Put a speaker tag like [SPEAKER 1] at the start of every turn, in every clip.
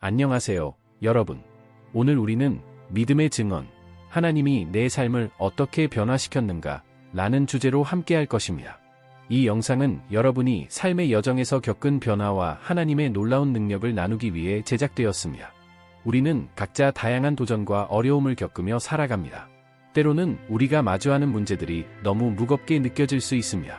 [SPEAKER 1] 안녕하세요, 여러분. 오늘 우리는 믿음의 증언, 하나님이 내 삶을 어떻게 변화시켰는가 라는 주제로 함께 할 것입니다. 이 영상은 여러분이 삶의 여정에서 겪은 변화와 하나님의 놀라운 능력을 나누기 위해 제작되었습니다. 우리는 각자 다양한 도전과 어려움을 겪으며 살아갑니다. 때로는 우리가 마주하는 문제들이 너무 무겁게 느껴질 수 있습니다.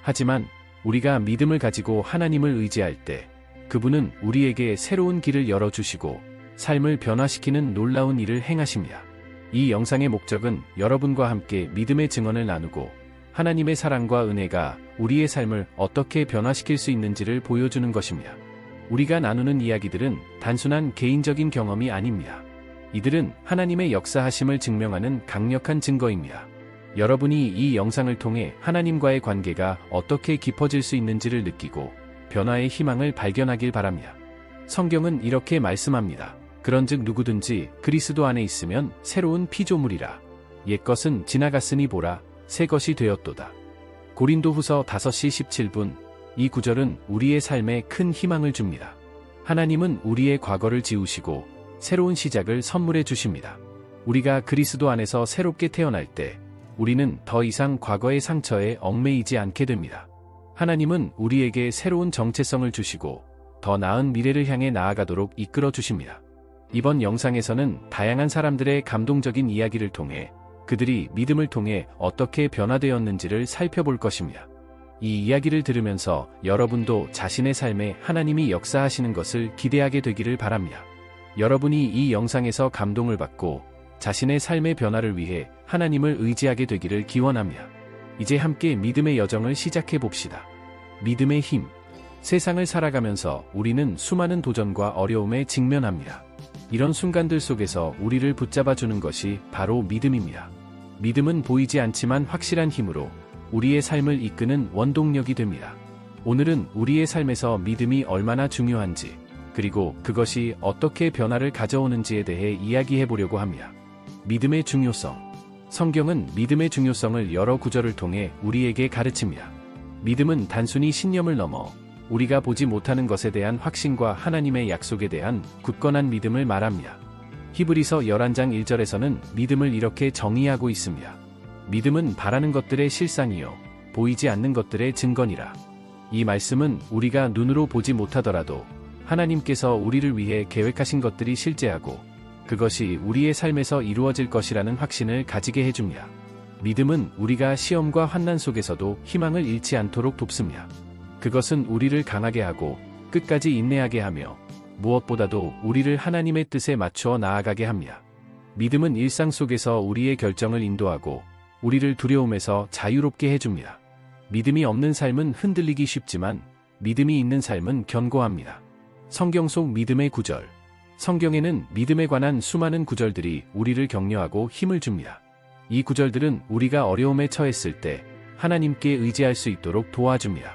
[SPEAKER 1] 하지만 우리가 믿음을 가지고 하나님을 의지할 때 그분은 우리에게 새로운 길을 열어주시고 삶을 변화시키는 놀라운 일을 행하십니다. 이 영상의 목적은 여러분과 함께 믿음의 증언을 나누고 하나님의 사랑과 은혜가 우리의 삶을 어떻게 변화시킬 수 있는지를 보여주는 것입니다. 우리가 나누는 이야기들은 단순한 개인적인 경험이 아닙니다. 이들은 하나님의 역사하심을 증명하는 강력한 증거입니다. 여러분이 이 영상을 통해 하나님과의 관계가 어떻게 깊어질 수 있는지를 느끼고 변화의 희망을 발견하길 바랍니다. 성경은 이렇게 말씀합니다. 그런즉 누구든지 그리스도 안에 있으면 새로운 피조물이라. 옛것은 지나갔으니 보라, 새 것이 되었도다. 고린도후서 5시 17분. 이 구절은 우리의 삶에 큰 희망을 줍니다. 하나님은 우리의 과거를 지우시고 새로운 시작을 선물해 주십니다. 우리가 그리스도 안에서 새롭게 태어날 때 우리는 더 이상 과거의 상처에 얽매이지 않게 됩니다. 하나님은 우리에게 새로운 정체성을 주시고 더 나은 미래를 향해 나아가도록 이끌어 주십니다. 이번 영상에서는 다양한 사람들의 감동적인 이야기를 통해 그들이 믿음을 통해 어떻게 변화되었는지를 살펴볼 것입니다. 이 이야기를 들으면서 여러분도 자신의 삶에 하나님이 역사하시는 것을 기대하게 되기를 바랍니다. 여러분이 이 영상에서 감동을 받고 자신의 삶의 변화를 위해 하나님을 의지하게 되기를 기원합니다. 이제 함께 믿음의 여정을 시작해 봅시다. 믿음의 힘. 세상을 살아가면서 우리는 수많은 도전과 어려움에 직면합니다. 이런 순간들 속에서 우리를 붙잡아주는 것이 바로 믿음입니다. 믿음은 보이지 않지만 확실한 힘으로 우리의 삶을 이끄는 원동력이 됩니다. 오늘은 우리의 삶에서 믿음이 얼마나 중요한지, 그리고 그것이 어떻게 변화를 가져오는지에 대해 이야기해 보려고 합니다. 믿음의 중요성. 성경은 믿음의 중요성을 여러 구절을 통해 우리에게 가르칩니다. 믿음은 단순히 신념을 넘어 우리가 보지 못하는 것에 대한 확신과 하나님의 약속에 대한 굳건한 믿음을 말합니다. 히브리서 11장 1절에서는 믿음을 이렇게 정의하고 있습니다. 믿음은 바라는 것들의 실상이요 보이지 않는 것들의 증거니라. 이 말씀은 우리가 눈으로 보지 못하더라도 하나님께서 우리를 위해 계획하신 것들이 실제하고 그것이 우리의 삶에서 이루어질 것이라는 확신을 가지게 해줍니다. 믿음은 우리가 시험과 환난 속에서도 희망을 잃지 않도록 돕습니다. 그것은 우리를 강하게 하고 끝까지 인내하게 하며 무엇보다도 우리를 하나님의 뜻에 맞추어 나아가게 합니다. 믿음은 일상 속에서 우리의 결정을 인도하고 우리를 두려움에서 자유롭게 해줍니다. 믿음이 없는 삶은 흔들리기 쉽지만 믿음이 있는 삶은 견고합니다. 성경 속 믿음의 구절. 성경에는 믿음에 관한 수많은 구절들이 우리를 격려하고 힘을 줍니다. 이 구절들은 우리가 어려움에 처했을 때 하나님께 의지할 수 있도록 도와줍니다.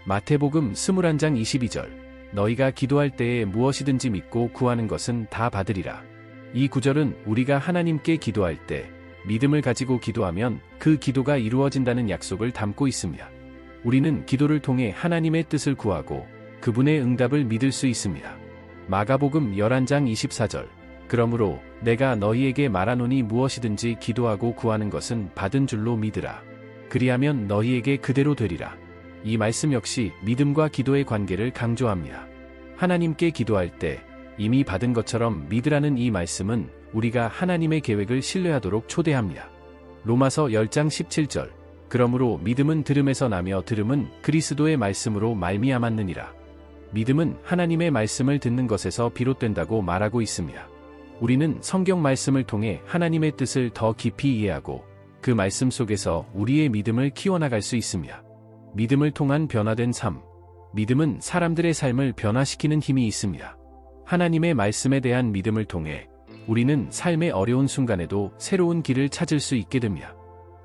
[SPEAKER 1] 마태복음 21장 22절. 너희가 기도할 때에 무엇이든지 믿고 구하는 것은 다 받으리라. 이 구절은 우리가 하나님께 기도할 때 믿음을 가지고 기도하면 그 기도가 이루어진다는 약속을 담고 있습니다. 우리는 기도를 통해 하나님의 뜻을 구하고 그분의 응답을 믿을 수 있습니다. 마가복음 11장 24절. 그러므로 내가 너희에게 말하노니 무엇이든지 기도하고 구하는 것은 받은 줄로 믿으라. 그리하면 너희에게 그대로 되리라. 이 말씀 역시 믿음과 기도의 관계를 강조합니다. 하나님께 기도할 때 이미 받은 것처럼 믿으라는 이 말씀은 우리가 하나님의 계획을 신뢰하도록 초대합니다. 로마서 10장 17절. 그러므로 믿음은 들음에서 나며 들음은 그리스도의 말씀으로 말미암았느니라. 믿음은 하나님의 말씀을 듣는 것에서 비롯된다고 말하고 있습니다. 우리는 성경 말씀을 통해 하나님의 뜻을 더 깊이 이해하고 그 말씀 속에서 우리의 믿음을 키워나갈 수 있습니다. 믿음을 통한 변화된 삶. 믿음은 사람들의 삶을 변화시키는 힘이 있습니다. 하나님의 말씀에 대한 믿음을 통해 우리는 삶의 어려운 순간에도 새로운 길을 찾을 수 있게 됩니다.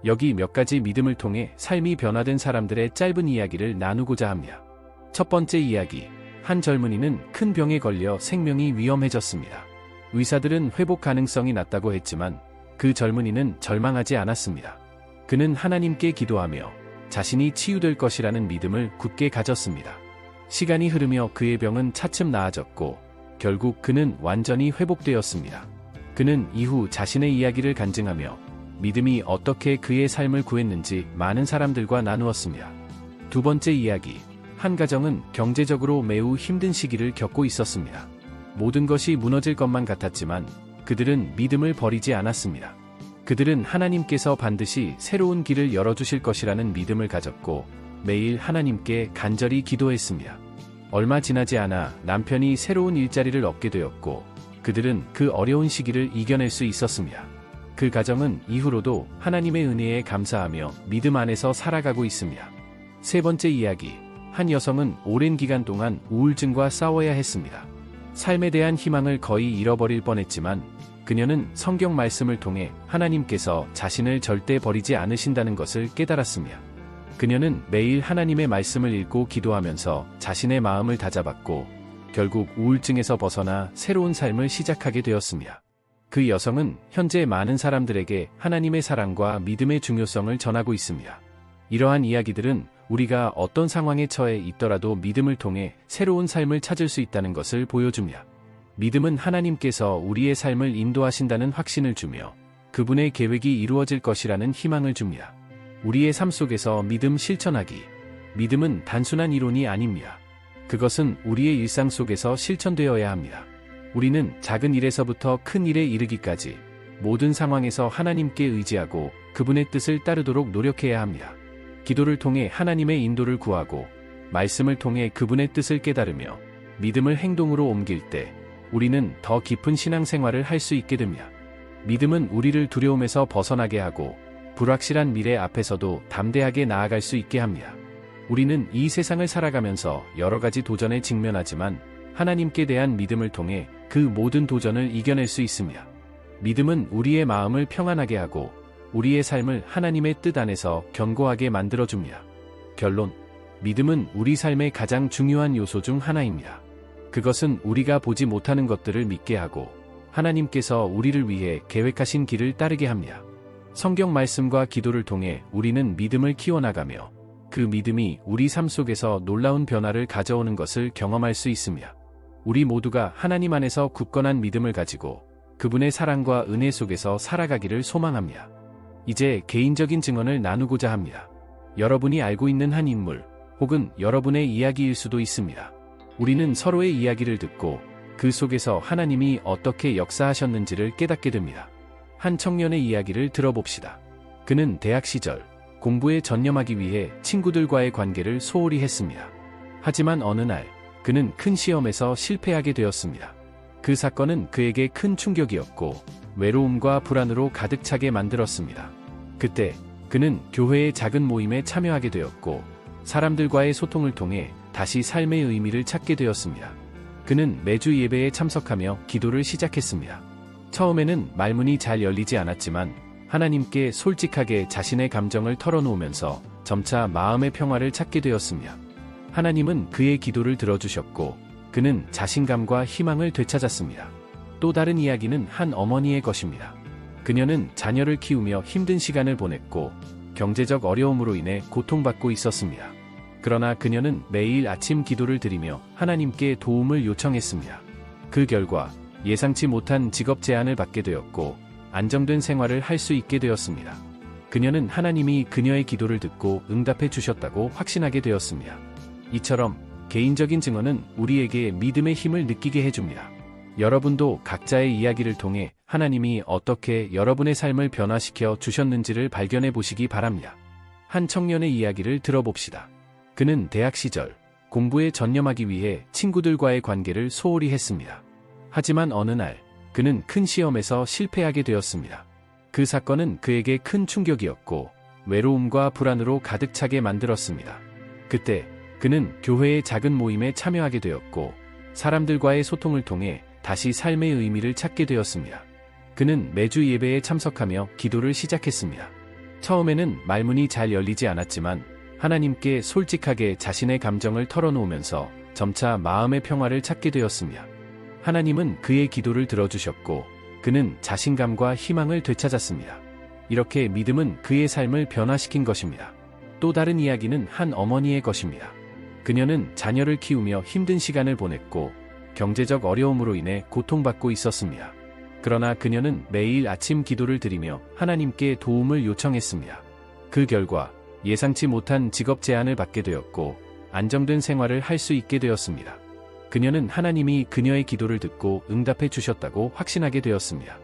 [SPEAKER 1] 여기 몇 가지 믿음을 통해 삶이 변화된 사람들의 짧은 이야기를 나누고자 합니다. 첫 번째 이야기. 한 젊은이는 큰 병에 걸려 생명이 위험해졌습니다. 의사들은 회복 가능성이 낮다고 했지만 그 젊은이는 절망하지 않았습니다. 그는 하나님께 기도하며 자신이 치유될 것이라는 믿음을 굳게 가졌습니다. 시간이 흐르며 그의 병은 차츰 나아졌고 결국 그는 완전히 회복되었습니다. 그는 이후 자신의 이야기를 간증하며 믿음이 어떻게 그의 삶을 구했는지 많은 사람들과 나누었습니다. 두 번째 이야기. 한 가정은 경제적으로 매우 힘든 시기를 겪고 있었습니다. 모든 것이 무너질 것만 같았지만 그들은 믿음을 버리지 않았습니다. 그들은 하나님께서 반드시 새로운 길을 열어주실 것이라는 믿음을 가졌고 매일 하나님께 간절히 기도했습니다. 얼마 지나지 않아 남편이 새로운 일자리를 얻게 되었고 그들은 그 어려운 시기를 이겨낼 수 있었습니다. 그 가정은 이후로도 하나님의 은혜에 감사하며 믿음 안에서 살아가고 있습니다. 세 번째 이야기. 한 여성은 오랜 기간 동안 우울증과 싸워야 했습니다. 삶에 대한 희망을 거의 잃어버릴 뻔했지만 그녀는 성경 말씀을 통해 하나님께서 자신을 절대 버리지 않으신다는 것을 깨달았습니다. 그녀는 매일 하나님의 말씀을 읽고 기도하면서 자신의 마음을 다잡았고 결국 우울증에서 벗어나 새로운 삶을 시작하게 되었습니다. 그 여성은 현재 많은 사람들에게 하나님의 사랑과 믿음의 중요성을 전하고 있습니다. 이러한 이야기들은 우리가 어떤 상황에 처해 있더라도 믿음을 통해 새로운 삶을 찾을 수 있다는 것을 보여줍니다. 믿음은 하나님께서 우리의 삶을 인도하신다는 확신을 주며 그분의 계획이 이루어질 것이라는 희망을 줍니다. 우리의 삶 속에서 믿음 실천하기. 믿음은 단순한 이론이 아닙니다. 그것은 우리의 일상 속에서 실천되어야 합니다. 우리는 작은 일에서부터 큰 일에 이르기까지 모든 상황에서 하나님께 의지하고 그분의 뜻을 따르도록 노력해야 합니다. 기도를 통해 하나님의 인도를 구하고 말씀을 통해 그분의 뜻을 깨달으며 믿음을 행동으로 옮길 때 우리는 더 깊은 신앙생활을 할 수 있게 됩니다. 믿음은 우리를 두려움에서 벗어나게 하고 불확실한 미래 앞에서도 담대하게 나아갈 수 있게 합니다. 우리는 이 세상을 살아가면서 여러 가지 도전에 직면하지만 하나님께 대한 믿음을 통해 그 모든 도전을 이겨낼 수 있습니다. 믿음은 우리의 마음을 평안하게 하고 우리의 삶을 하나님의 뜻 안에서 견고하게 만들어줍니다. 결론. 믿음은 우리 삶의 가장 중요한 요소 중 하나입니다. 그것은 우리가 보지 못하는 것들을 믿게 하고 하나님께서 우리를 위해 계획하신 길을 따르게 합니다. 성경 말씀과 기도를 통해 우리는 믿음을 키워나가며 그 믿음이 우리 삶 속에서 놀라운 변화를 가져오는 것을 경험할 수 있습니다. 우리 모두가 하나님 안에서 굳건한 믿음을 가지고 그분의 사랑과 은혜 속에서 살아가기를 소망합니다. 이제 개인적인 증언을 나누고자 합니다. 여러분이 알고 있는 한 인물 혹은 여러분의 이야기일 수도 있습니다. 우리는 서로의 이야기를 듣고 그 속에서 하나님이 어떻게 역사하셨는지를 깨닫게 됩니다. 한 청년의 이야기를 들어봅시다. 그는 대학 시절 공부에 전념하기 위해 친구들과의 관계를 소홀히 했습니다. 하지만 어느 날 그는 큰 시험에서 실패하게 되었습니다. 그 사건은 그에게 큰 충격이었고 외로움과 불안으로 가득 차게 만들었습니다. 그때 그는 교회의 작은 모임에 참여하게 되었고 사람들과의 소통을 통해 다시 삶의 의미를 찾게 되었습니다. 그는 매주 예배에 참석하며 기도를 시작했습니다. 처음에는 말문이 잘 열리지 않았지만 하나님께 솔직하게 자신의 감정을 털어놓으면서 점차 마음의 평화를 찾게 되었습니다. 하나님은 그의 기도를 들어주셨고 그는 자신감과 희망을 되찾았습니다. 또 다른 이야기는 한 어머니의 것입니다. 그녀는 자녀를 키우며 힘든 시간을 보냈고 경제적 어려움으로 인해 고통받고 있었습니다. 그러나 그녀는 매일 아침 기도를 드리며 하나님께 도움을 요청했습니다. 그 결과 예상치 못한 직업 제안을 받게 되었고 안정된 생활을 할 수 있게 되었습니다. 그녀는 하나님이 그녀의 기도를 듣고 응답해 주셨다고 확신하게 되었습니다. 이처럼 개인적인 증언은 우리에게 믿음의 힘을 느끼게 해줍니다. 여러분도 각자의 이야기를 통해 하나님이 어떻게 여러분의 삶을 변화시켜 주셨는지를 발견해 보시기 바랍니다. 한 청년의 이야기를 들어봅시다. 그는 대학 시절 공부에 전념하기 위해 친구들과의 관계를 소홀히 했습니다. 하지만 어느 날 그는 큰 시험에서 실패하게 되었습니다. 그 사건은 그에게 큰 충격이었고 외로움과 불안으로 가득 차게 만들었습니다. 그때 그는 교회의 작은 모임에 참여하게 되었고 사람들과의 소통을 통해 다시 삶의 의미를 찾게 되었습니다. 그는 매주 예배에 참석하며 기도를 시작했습니다. 처음에는 말문이 잘 열리지 않았지만 하나님께 솔직하게 자신의 감정을 털어놓으면서 점차 마음의 평화를 찾게 되었습니다. 하나님은 그의 기도를 들어주셨고 그는 자신감과 희망을 되찾았습니다. 이렇게 믿음은 그의 삶을 변화시킨 것입니다. 또 다른 이야기는 한 어머니의 것입니다. 그녀는 자녀를 키우며 힘든 시간을 보냈고 경제적 어려움으로 인해 고통받고 있었습니다. 그러나 그녀는 매일 아침 기도를 드리며 하나님께 도움을 요청했습니다. 그 결과 예상치 못한 직업 제안을 받게 되었고 안정된 생활을 할 수 있게 되었습니다. 그녀는 하나님이 그녀의 기도를 듣고 응답해 주셨다고 확신하게 되었습니다.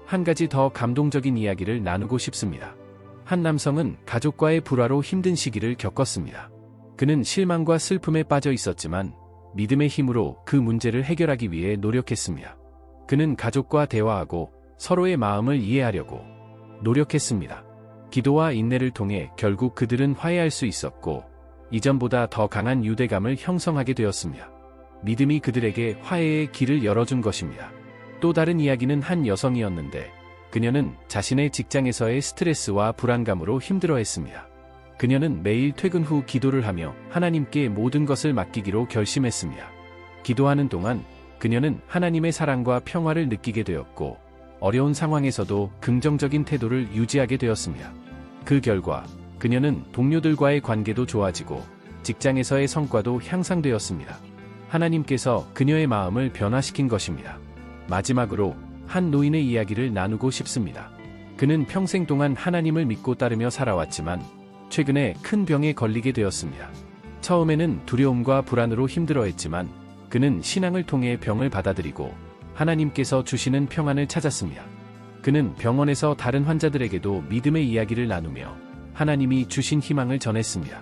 [SPEAKER 1] 한 가지 더 감동적인 이야기를 나누고 싶습니다. 한 남성은 가족과의 불화로 힘든 시기를 겪었습니다. 그는 실망과 슬픔에 빠져 있었지만 믿음의 힘으로 그 문제를 해결하기 위해 노력했습니다. 그는 가족과 대화하고 서로의 마음을 이해하려고 노력했습니다. 기도와 인내를 통해 결국 그들은 화해할 수 있었고 이전보다 더 강한 유대감을 형성하게 되었습니다. 믿음이 그들에게 화해의 길을 열어준 것입니다. 또 다른 이야기는 한 여성이었는데 그녀는 자신의 직장에서의 스트레스와 불안감으로 힘들어했습니다. 그녀는 매일 퇴근 후 기도를 하며 하나님께 모든 것을 맡기기로 결심했습니다. 기도하는 동안 그녀는 하나님의 사랑과 평화를 느끼게 되었고 어려운 상황에서도 긍정적인 태도를 유지하게 되었습니다. 그 결과 그녀는 동료들과의 관계도 좋아지고 직장에서의 성과도 향상되었습니다. 하나님께서 그녀의 마음을 변화시킨 것입니다. 마지막으로 한 노인의 이야기를 나누고 싶습니다. 그는 평생 동안 하나님을 믿고 따르며 살아왔지만 최근에 큰 병에 걸리게 되었습니다. 처음에는 두려움과 불안으로 힘들어했지만 그는 신앙을 통해 병을 받아들이고 하나님께서 주시는 평안을 찾았습니다. 그는 병원에서 다른 환자들에게도 믿음의 이야기를 나누며 하나님이 주신 희망을 전했습니다.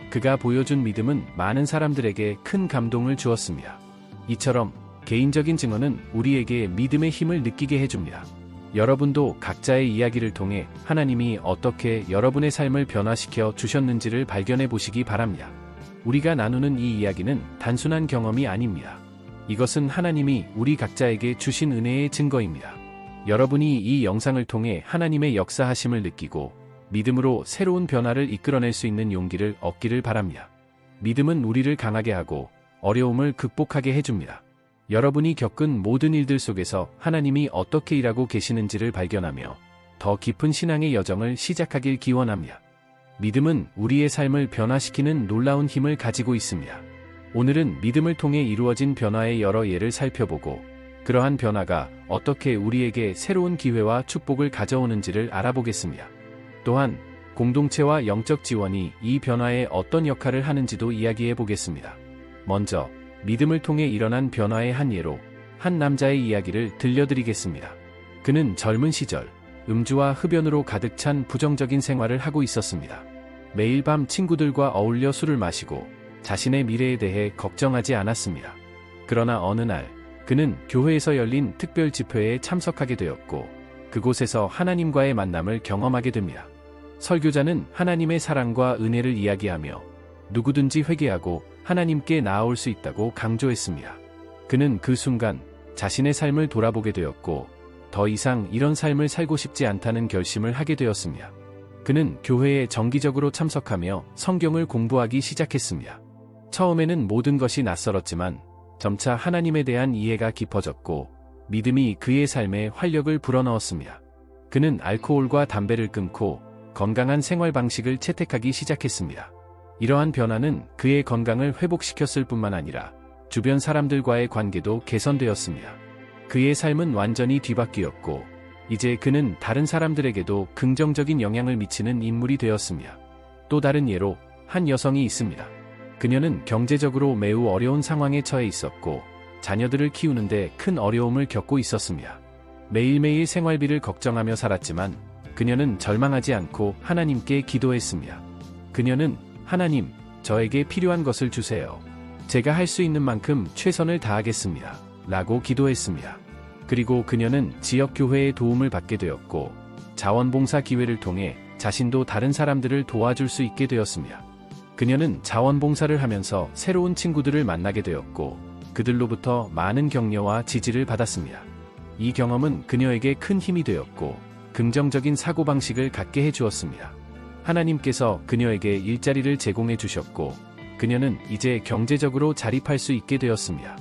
[SPEAKER 1] 그가 보여준 믿음은 많은 사람들에게 큰 감동을 주었습니다. 이처럼 개인적인 증언은 우리에게 믿음의 힘을 느끼게 해줍니다. 여러분도 각자의 이야기를 통해 하나님이 어떻게 여러분의 삶을 변화시켜 주셨는지를 발견해 보시기 바랍니다. 우리가 나누는 이 이야기는 단순한 경험이 아닙니다. 이것은 하나님이 우리 각자에게 주신 은혜의 증거입니다. 여러분이 이 영상을 통해 하나님의 역사하심을 느끼고 믿음으로 새로운 변화를 이끌어낼 수 있는 용기를 얻기를 바랍니다. 믿음은 우리를 강하게 하고 어려움을 극복하게 해줍니다. 여러분이 겪은 모든 일들 속에서 하나님이 어떻게 일하고 계시는지를 발견하며 더 깊은 신앙의 여정을 시작하길 기원합니다. 믿음은 우리의 삶을 변화시키는 놀라운 힘을 가지고 있습니다. 오늘은 믿음을 통해 이루어진 변화의 여러 예를 살펴보고 그러한 변화가 어떻게 우리에게 새로운 기회와 축복을 가져오는지를 알아보겠습니다. 또한 공동체와 영적 지원이 이 변화에 어떤 역할을 하는지도 이야기해 보겠습니다. 먼저 믿음을 통해 일어난 변화의 한 예로 한 남자의 이야기를 들려드리겠습니다. 그는 젊은 시절 음주와 흡연으로 가득 찬 부정적인 생활을 하고 있었습니다. 매일 밤 친구들과 어울려 술을 마시고 자신의 미래에 대해 걱정하지 않았습니다. 그러나 어느 날 그는 교회에서 열린 특별 집회에 참석하게 되었고 그곳에서 하나님과의 만남을 경험하게 됩니다. 설교자는 하나님의 사랑과 은혜를 이야기하며 누구든지 회개하고 하나님께 나아올 수 있다고 강조했습니다. 그는 그 순간 자신의 삶을 돌아보게 되었고 더 이상 이런 삶을 살고 싶지 않다는 결심을 하게 되었습니다. 그는 교회에 정기적으로 참석하며 성경을 공부하기 시작했습니다. 처음에는 모든 것이 낯설었지만 점차 하나님에 대한 이해가 깊어졌고 믿음이 그의 삶에 활력을 불어넣었습니다. 그는 알코올과 담배를 끊고 건강한 생활 방식을 채택하기 시작했습니다. 이러한 변화는 그의 건강을 회복시켰을 뿐만 아니라 주변 사람들과의 관계도 개선되었습니다. 그의 삶은 완전히 뒤바뀌었고 이제 그는 다른 사람들에게도 긍정적인 영향을 미치는 인물이 되었습니다. 또 다른 예로 한 여성이 있습니다. 그녀는 경제적으로 매우 어려운 상황에 처해 있었고 자녀들을 키우는데 큰 어려움을 겪고 있었습니다. 매일매일 생활비를 걱정하며 살았지만 그녀는 절망하지 않고 하나님께 기도했습니다. 그녀는 하나님, 저에게 필요한 것을 주세요. 제가 할 수 있는 만큼 최선을 다하겠습니다. 라고 기도했습니다. 그리고 그녀는 지역교회의 도움을 받게 되었고 자원봉사 기회를 통해 자신도 다른 사람들을 도와줄 수 있게 되었습니다. 그녀는 자원봉사를 하면서 새로운 친구들을 만나게 되었고 그들로부터 많은 격려와 지지를 받았습니다. 이 경험은 그녀에게 큰 힘이 되었고 긍정적인 사고방식을 갖게 해주었습니다. 하나님께서 그녀에게 일자리를 제공해 주셨고 그녀는 이제 경제적으로 자립할 수 있게 되었습니다.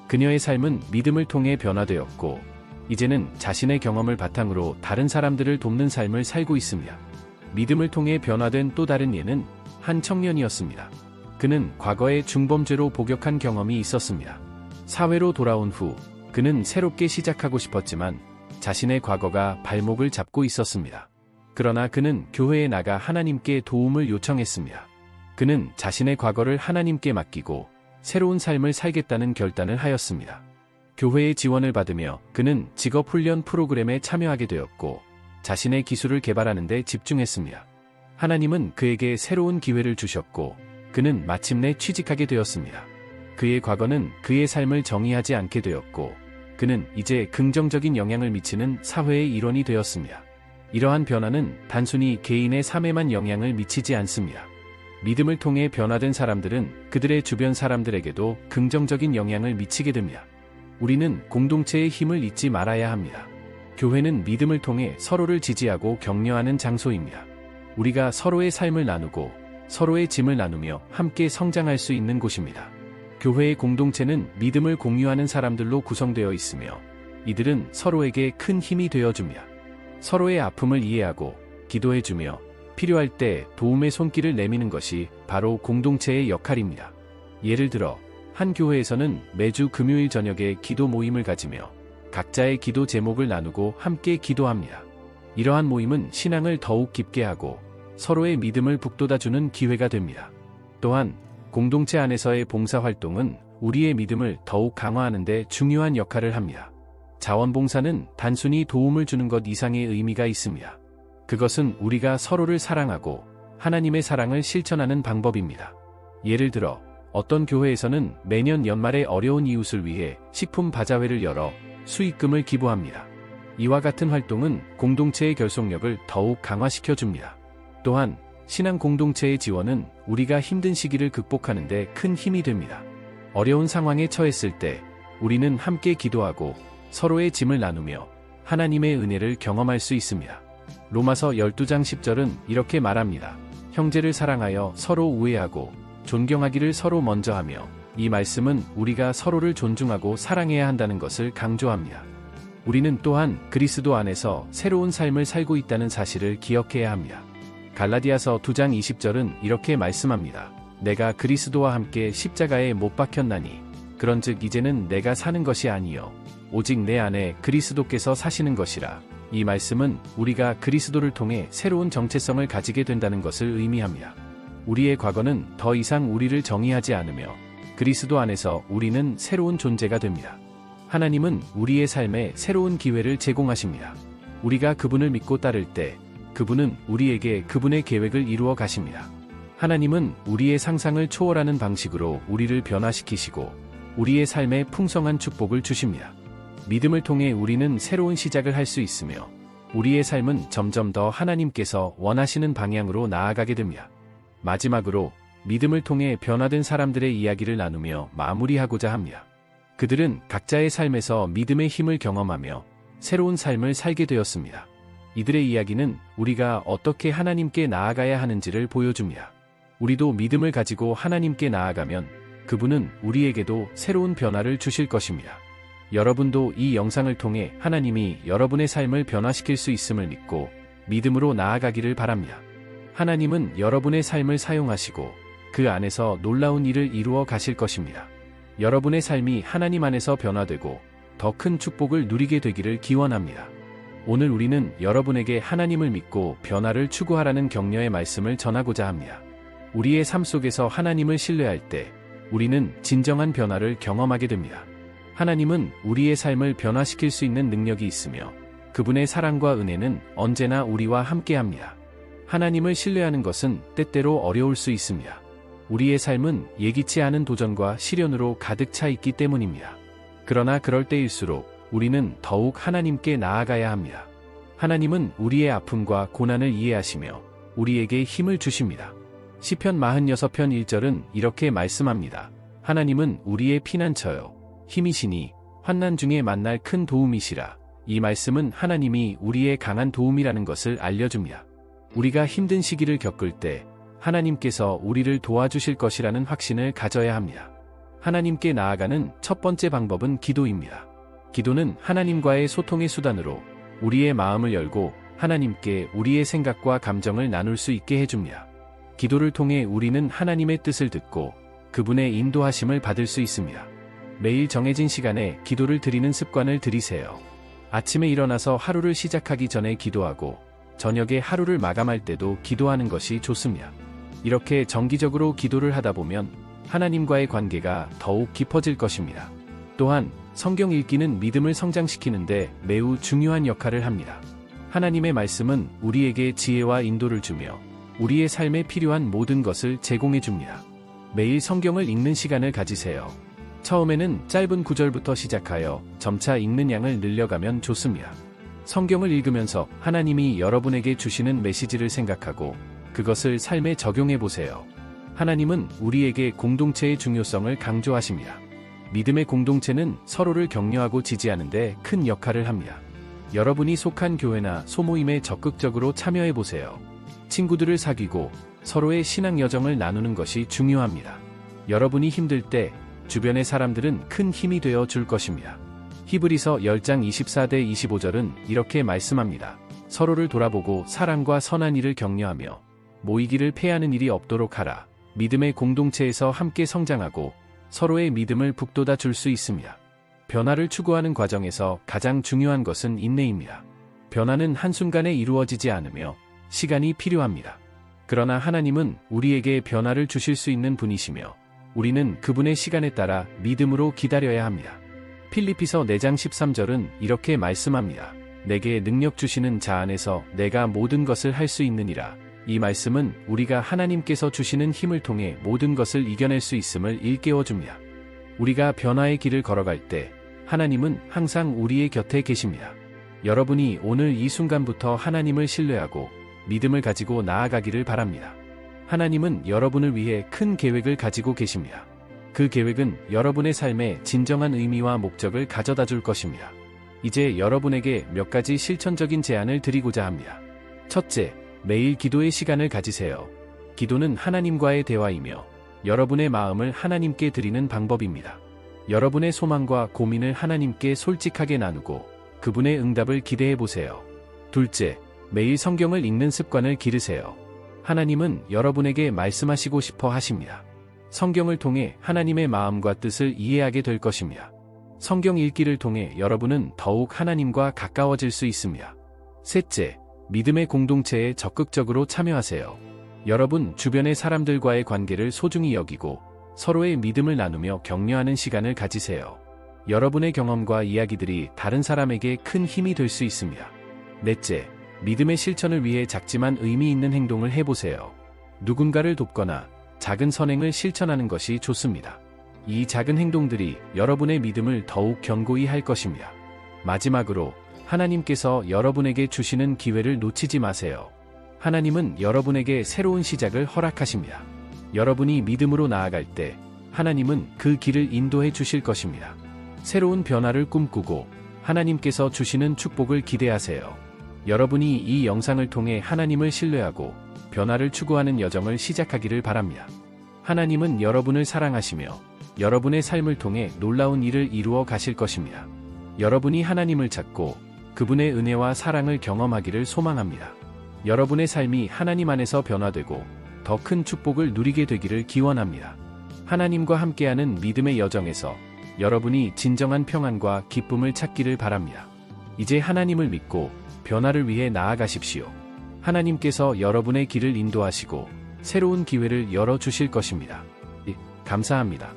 [SPEAKER 1] 그녀의 삶은 믿음을 통해 변화되었고 이제는 자신의 경험을 바탕으로 다른 사람들을 돕는 삶을 살고 있습니다. 믿음을 통해 변화된 또 다른 예는 한 청년이었습니다. 그는 과거에 중범죄로 복역한 경험이 있었습니다. 사회로 돌아온 후 그는 새롭게 시작하고 싶었지만 자신의 과거가 발목을 잡고 있었습니다. 그러나 그는 교회에 나가 하나님께 도움을 요청했습니다. 그는 자신의 과거를 하나님께 맡기고 새로운 삶을 살겠다는 결단을 하였습니다. 교회의 지원을 받으며 그는 직업훈련 프로그램에 참여하게 되었고 자신의 기술을 개발하는 데 집중했습니다. 하나님은 그에게 새로운 기회를 주셨고 그는 마침내 취직하게 되었습니다. 그의 과거는 그의 삶을 정의하지 않게 되었고 그는 이제 긍정적인 영향을 미치는 사회의 일원이 되었습니다. 이러한 변화는 단순히 개인의 삶에만 영향을 미치지 않습니다. 믿음을 통해 변화된 사람들은 그들의 주변 사람들에게도 긍정적인 영향을 미치게 됩니다. 우리는 공동체의 힘을 잊지 말아야 합니다. 교회는 믿음을 통해 서로를 지지하고 격려하는 장소입니다. 우리가 서로의 삶을 나누고 서로의 짐을 나누며 함께 성장할 수 있는 곳입니다. 교회의 공동체는 믿음을 공유하는 사람들로 구성되어 있으며 이들은 서로에게 큰 힘이 되어줍니다. 서로의 아픔을 이해하고 기도해주며 필요할 때 도움의 손길을 내미는 것이 바로 공동체의 역할입니다. 예를 들어 한 교회에서는 매주 금요일 저녁에 기도 모임을 가지며 각자의 기도 제목을 나누고 함께 기도합니다. 이러한 모임은 신앙을 더욱 깊게 하고 서로의 믿음을 북돋아주는 기회가 됩니다. 또한 공동체 안에서의 봉사활동은 우리의 믿음을 더욱 강화하는 데 중요한 역할을 합니다. 자원봉사는 단순히 도움을 주는 것 이상의 의미가 있습니다. 그것은 우리가 서로를 사랑하고 하나님의 사랑을 실천하는 방법입니다. 예를 들어 어떤 교회에서는 매년 연말에 어려운 이웃을 위해 식품 바자회를 열어 수익금을 기부합니다. 이와 같은 활동은 공동체의 결속력을 더욱 강화시켜 줍니다. 또한 신앙 공동체의 지원은 우리가 힘든 시기를 극복하는 데 큰 힘이 됩니다. 어려운 상황에 처했을 때 우리는 함께 기도하고 서로의 짐을 나누며 하나님의 은혜를 경험할 수 있습니다. 로마서 12장 10절은 이렇게 말합니다. 형제를 사랑하여 서로 우애하고 존경하기를 서로 먼저 하며, 이 말씀은 우리가 서로를 존중하고 사랑해야 한다는 것을 강조합니다. 우리는 또한 그리스도 안에서 새로운 삶을 살고 있다는 사실을 기억해야 합니다. 갈라디아서 2장 20절은 이렇게 말씀합니다. 내가 그리스도와 함께 십자가에 못 박혔나니 그런즉 이제는 내가 사는 것이 아니요 오직 내 안에 그리스도께서 사시는 것이라. 이 말씀은 우리가 그리스도를 통해 새로운 정체성을 가지게 된다는 것을 의미합니다. 우리의 과거는 더 이상 우리를 정의하지 않으며 그리스도 안에서 우리는 새로운 존재가 됩니다. 하나님은 우리의 삶에 새로운 기회를 제공하십니다. 우리가 그분을 믿고 따를 때 그분은 우리에게 그분의 계획을 이루어 가십니다. 하나님은 우리의 상상을 초월하는 방식으로 우리를 변화시키시고 우리의 삶에 풍성한 축복을 주십니다. 믿음을 통해 우리는 새로운 시작을 할 수 있으며 우리의 삶은 점점 더 하나님께서 원하시는 방향으로 나아가게 됩니다. 마지막으로 믿음을 통해 변화된 사람들의 이야기를 나누며 마무리하고자 합니다. 그들은 각자의 삶에서 믿음의 힘을 경험하며 새로운 삶을 살게 되었습니다. 이들의 이야기는 우리가 어떻게 하나님께 나아가야 하는지를 보여줍니다. 우리도 믿음을 가지고 하나님께 나아가면 그분은 우리에게도 새로운 변화를 주실 것입니다. 여러분도 이 영상을 통해 하나님이 여러분의 삶을 변화시킬 수 있음을 믿고 믿음으로 나아가기를 바랍니다. 하나님은 여러분의 삶을 사용하시고 그 안에서 놀라운 일을 이루어 가실 것입니다. 여러분의 삶이 하나님 안에서 변화되고 더 큰 축복을 누리게 되기를 기원합니다. 오늘 우리는 여러분에게 하나님을 믿고 변화를 추구하라는 격려의 말씀을 전하고자 합니다. 우리의 삶 속에서 하나님을 신뢰할 때 우리는 진정한 변화를 경험하게 됩니다. 하나님은 우리의 삶을 변화시킬 수 있는 능력이 있으며 그분의 사랑과 은혜는 언제나 우리와 함께합니다. 하나님을 신뢰하는 것은 때때로 어려울 수 있습니다. 우리의 삶은 예기치 않은 도전과 시련으로 가득 차 있기 때문입니다. 그러나 그럴 때일수록 우리는 더욱 하나님께 나아가야 합니다. 하나님은 우리의 아픔과 고난을 이해하시며 우리에게 힘을 주십니다. 시편 46편 1절은 이렇게 말씀합니다. 하나님은 우리의 피난처요 힘이시니 환난 중에 만날 큰 도움이시라. 이 말씀은 하나님이 우리의 강한 도움이라는 것을 알려줍니다. 우리가 힘든 시기를 겪을 때 하나님께서 우리를 도와주실 것이라는 확신을 가져야 합니다. 하나님께 나아가는 첫 번째 방법은 기도입니다. 기도는 하나님과의 소통의 수단으로 우리의 마음을 열고 하나님께 우리의 생각과 감정을 나눌 수 있게 해줍니다. 기도를 통해 우리는 하나님의 뜻을 듣고 그분의 인도하심을 받을 수 있습니다. 매일 정해진 시간에 기도를 드리는 습관을 들이세요. 아침에 일어나서 하루를 시작하기 전에 기도하고 저녁에 하루를 마감할 때도 기도하는 것이 좋습니다. 이렇게 정기적으로 기도를 하다 보면 하나님과의 관계가 더욱 깊어질 것입니다. 또한 성경 읽기는 믿음을 성장시키는데 매우 중요한 역할을 합니다. 하나님의 말씀은 우리에게 지혜와 인도를 주며 우리의 삶에 필요한 모든 것을 제공해 줍니다. 매일 성경을 읽는 시간을 가지세요. 처음에는 짧은 구절부터 시작하여 점차 읽는 양을 늘려가면 좋습니다. 성경을 읽으면서 하나님이 여러분에게 주시는 메시지를 생각하고 그것을 삶에 적용해 보세요. 하나님은 우리에게 공동체의 중요성을 강조하십니다. 믿음의 공동체는 서로를 격려하고 지지하는 데 큰 역할을 합니다. 여러분이 속한 교회나 소모임에 적극적으로 참여해 보세요. 친구들을 사귀고 서로의 신앙 여정을 나누는 것이 중요합니다. 여러분이 힘들 때 주변의 사람들은 큰 힘이 되어 줄 것입니다. 히브리서 10장 24대 25절은 이렇게 말씀합니다. 서로를 돌아보고 사랑과 선한 일을 격려하며 모이기를 패하는 일이 없도록 하라. 믿음의 공동체에서 함께 성장하고 서로의 믿음을 북돋아 줄 수 있습니다. 변화를 추구하는 과정에서 가장 중요한 것은 인내입니다. 변화는 한순간에 이루어지지 않으며 시간이 필요합니다. 그러나 하나님은 우리에게 변화를 주실 수 있는 분이시며 우리는 그분의 시간에 따라 믿음으로 기다려야 합니다. 필리피서 4장 13절은 이렇게 말씀합니다. 내게 능력 주시는 자 안에서 내가 모든 것을 할 수 있느니라. 이 말씀은 우리가 하나님께서 주시는 힘을 통해 모든 것을 이겨낼 수 있음을 일깨워 줍니다. 우리가 변화의 길을 걸어갈 때 하나님은 항상 우리의 곁에 계십니다. 여러분이 오늘 이 순간부터 하나님을 신뢰하고 믿음을 가지고 나아가기를 바랍니다. 하나님은 여러분을 위해 큰 계획을 가지고 계십니다. 그 계획은 여러분의 삶에 진정한 의미와 목적을 가져다 줄 것입니다. 이제 여러분에게 몇 가지 실천적인 제안을 드리고자 합니다. 첫째, 매일 기도의 시간을 가지세요. 기도는 하나님과의 대화이며 여러분의 마음을 하나님께 드리는 방법입니다. 여러분의 소망과 고민을 하나님께 솔직하게 나누고 그분의 응답을 기대해 보세요. 둘째, 매일 성경을 읽는 습관을 기르세요. 하나님은 여러분에게 말씀하시고 싶어 하십니다. 성경을 통해 하나님의 마음과 뜻을 이해하게 될 것입니다. 성경 읽기를 통해 여러분은 더욱 하나님과 가까워질 수 있습니다. 셋째, 믿음의 공동체에 적극적으로 참여하세요. 여러분 주변의 사람들과의 관계를 소중히 여기고 서로의 믿음을 나누며 격려하는 시간을 가지세요. 여러분의 경험과 이야기들이 다른 사람에게 큰 힘이 될 수 있습니다. 넷째, 믿음의 실천을 위해 작지만 의미 있는 행동을 해보세요. 누군가를 돕거나 작은 선행을 실천하는 것이 좋습니다. 이 작은 행동들이 여러분의 믿음을 더욱 견고히 할 것입니다. 마지막으로 하나님께서 여러분에게 주시는 기회를 놓치지 마세요. 하나님은 여러분에게 새로운 시작을 허락하십니다. 여러분이 믿음으로 나아갈 때 하나님은 그 길을 인도해 주실 것입니다. 새로운 변화를 꿈꾸고 하나님께서 주시는 축복을 기대하세요. 여러분이 이 영상을 통해 하나님을 신뢰하고 변화를 추구하는 여정을 시작하기를 바랍니다. 하나님은 여러분을 사랑하시며 여러분의 삶을 통해 놀라운 일을 이루어 가실 것입니다. 여러분이 하나님을 찾고 그분의 은혜와 사랑을 경험하기를 소망합니다. 여러분의 삶이 하나님 안에서 변화되고 더 큰 축복을 누리게 되기를 기원합니다. 하나님과 함께하는 믿음의 여정에서 여러분이 진정한 평안과 기쁨을 찾기를 바랍니다. 이제 하나님을 믿고 변화를 위해 나아가십시오. 하나님께서 여러분의 길을 인도하시고 새로운 기회를 열어주실 것입니다. 감사합니다.